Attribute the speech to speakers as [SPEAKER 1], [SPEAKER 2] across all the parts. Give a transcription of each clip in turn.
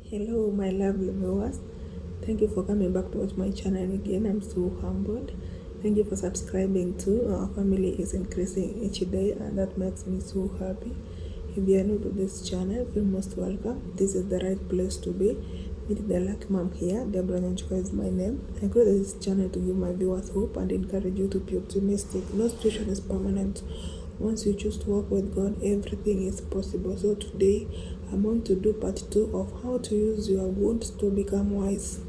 [SPEAKER 1] Hello, my lovely viewers. Thank you for coming back to watch my channel again. I'm so humbled. Thank you for subscribing too. Our family is increasing each day, and that makes me so happy. If you are new to this channel, feel most welcome. This is the right place to be. Meet the lucky mom here. Deborah Nyanchuka is my name. I created this channel to give my viewers hope and encourage you to be optimistic. No situation is permanent. Once you choose to work with God, everything is possible. So today, I'm going to do part 2 of how to use your wounds to become wise.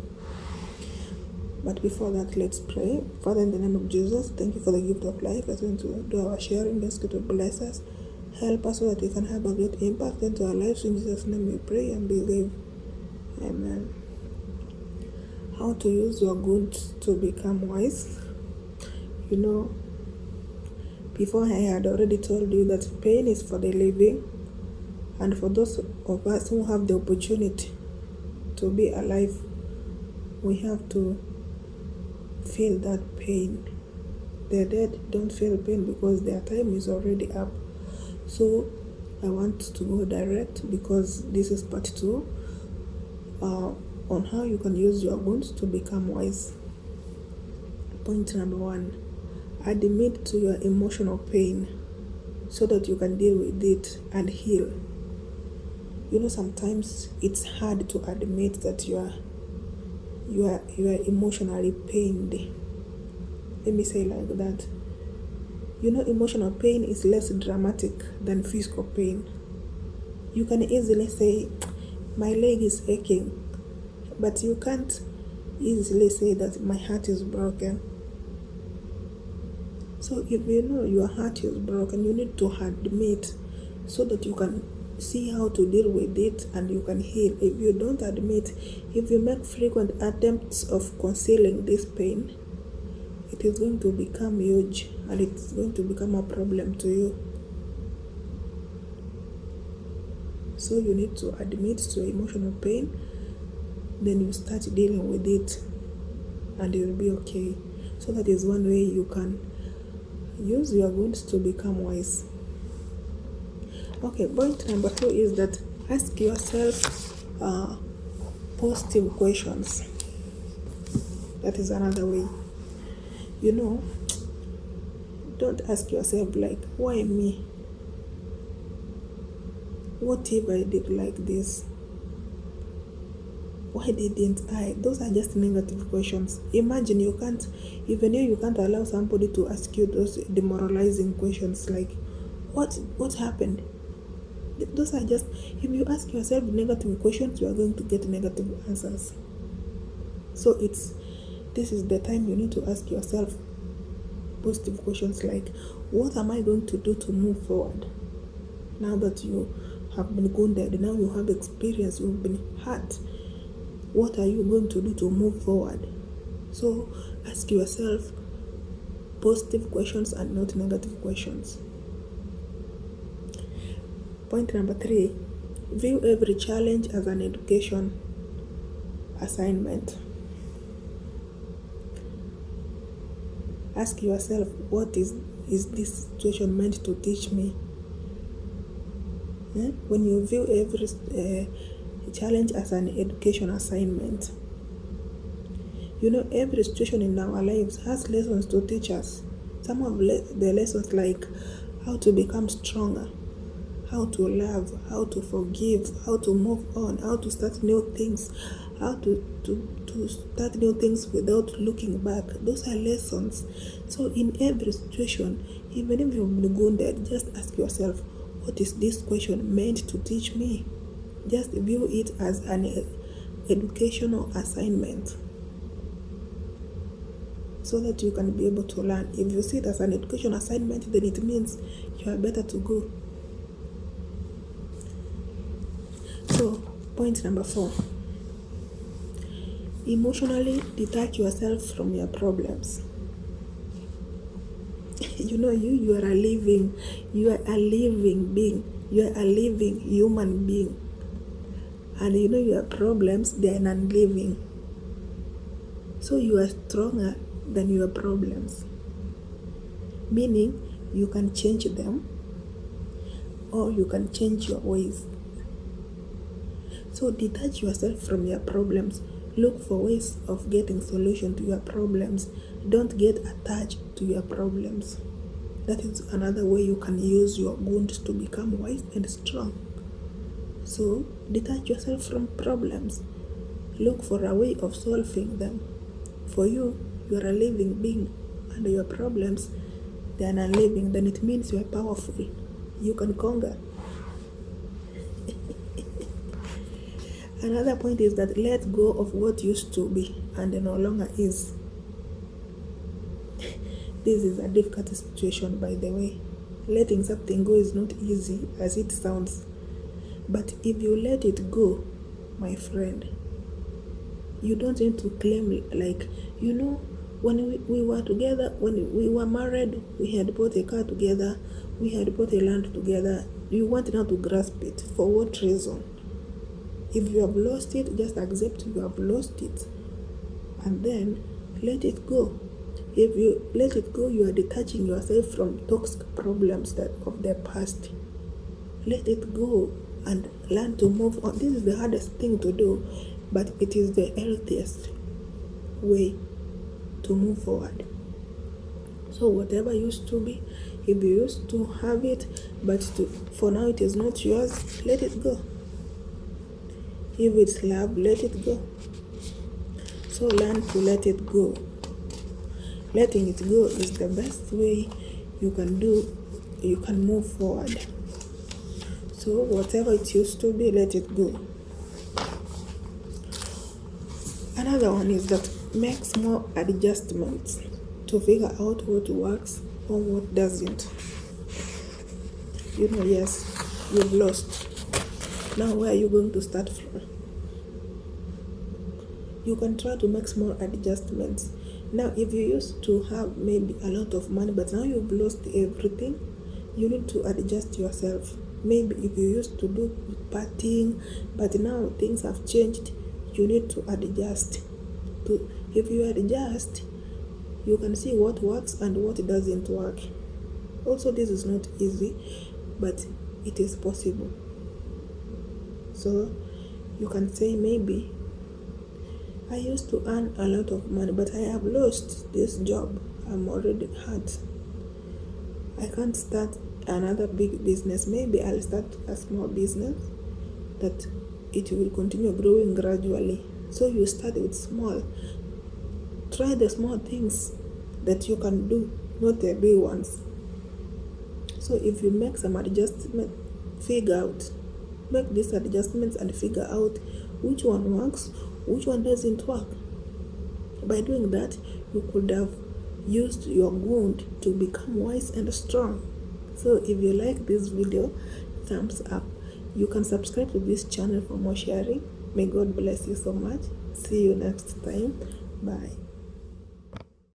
[SPEAKER 1] But before that, let's pray. Father, in the name of Jesus, thank you for the gift of life. As we do our sharing, ask you to bless us. Help us so that we can have a great impact into our lives. In Jesus' name we pray and believe. Amen. How to use your wounds to become wise. Before I had already told you that pain is for the living, and for those of us who have the opportunity to be alive, we have to feel that pain. The dead don't feel pain because their time is already up. So I want to go direct because this is part 2 on how you can use your wounds to become wise. Point number 1. Admit to your emotional pain so that you can deal with it and heal. Sometimes it's hard to admit that you are emotionally pained. Let me say like that. Emotional pain is less dramatic than physical pain. You can easily say, my leg is aching, but you can't easily say that my heart is broken. So if you know your heart is broken, you need to admit so that you can see how to deal with it and you can heal. If you don't admit, if you make frequent attempts of concealing this pain, it is going to become huge and it's going to become a problem to you. So you need to admit to emotional pain, then you start dealing with it and you'll be okay. So that is one way you can use your wounds to become wise. Okay, point number 2 is that ask yourself positive questions. That is another way. Don't ask yourself like, why me? What if I did like this? Why didn't I? Those are just negative questions. Imagine you can't allow somebody to ask you those demoralizing questions like, what happened? Those are just, if you ask yourself negative questions, you are going to get negative answers. So this is the time you need to ask yourself positive questions like, what am I going to do to move forward? Now that you have been wounded, now you have experience, you've been hurt. What are you going to do to move forward? So ask yourself positive questions and not negative questions. Point number 3, view every challenge as an education assignment. Ask yourself, what is this situation meant to teach me? When you view every challenge as an education assignment, every situation in our lives has lessons to teach us. Some of the lessons like how to become stronger, how to love, how to forgive, how to move on, how to start new things, how to start new things without looking back. Those are lessons. So in every situation, even if you've been wounded, just ask yourself, what is this question meant to teach me? Just view it as an educational assignment so that you can be able to learn. If you see it as an education assignment, then it means you are better to go. So, point number 4. Emotionally detach yourself from your problems. You are a living being. You are a living human being. And your problems, they are non-living. So you are stronger than your problems. Meaning, you can change them or you can change your ways. So detach yourself from your problems. Look for ways of getting solution to your problems. Don't get attached to your problems. That is another way you can use your wounds to become wise and strong. So detach yourself from problems. Look for a way of solving them. For you are a living being, and your problems, they are not living, then it means you are powerful. You can conquer. Another point is that let go of what used to be and no longer is. This is a difficult situation, by the way. Letting something go is not easy as it sounds. But if you let it go, my friend, you don't need to claim, like, when we were together, when we were married, we had bought a car together, we had bought a land together. You want now to grasp it. For what reason? If you have lost it, just accept you have lost it. And then let it go. If you let it go, you are detaching yourself from toxic problems of the past. Let it go and learn to move on. This is the hardest thing to do, but it is the healthiest way to move forward. So whatever used to be, if you used to have it, but for now it is not yours, let it go. If it's love, let it go. So learn to let it go. Letting it go is the best way you can move forward. So whatever it used to be, let it go. Another one is that make small adjustments to figure out what works or what doesn't. Yes, you've lost. Now where are you going to start from? You can try to make small adjustments. Now if you used to have maybe a lot of money, but now you've lost everything, you need to adjust yourself. Maybe if you used to do partying, but now things have changed, you need to adjust. If you adjust, you can see what works and what doesn't work. Also, this is not easy, but it is possible. So you can say, maybe I used to earn a lot of money, but I have lost this job. I'm already hurt. I can't start another big business. Maybe I'll start a small business that it will continue growing gradually. So you start with small. Try the small things that you can do, not the big ones. So if you make some adjustment, make these adjustments and figure out which one works, which one doesn't work. By doing that, you could have used your wound to become wise and strong. So if you like this video, thumbs up. You can subscribe to this channel for more sharing. May God bless you so much. See you next time. Bye.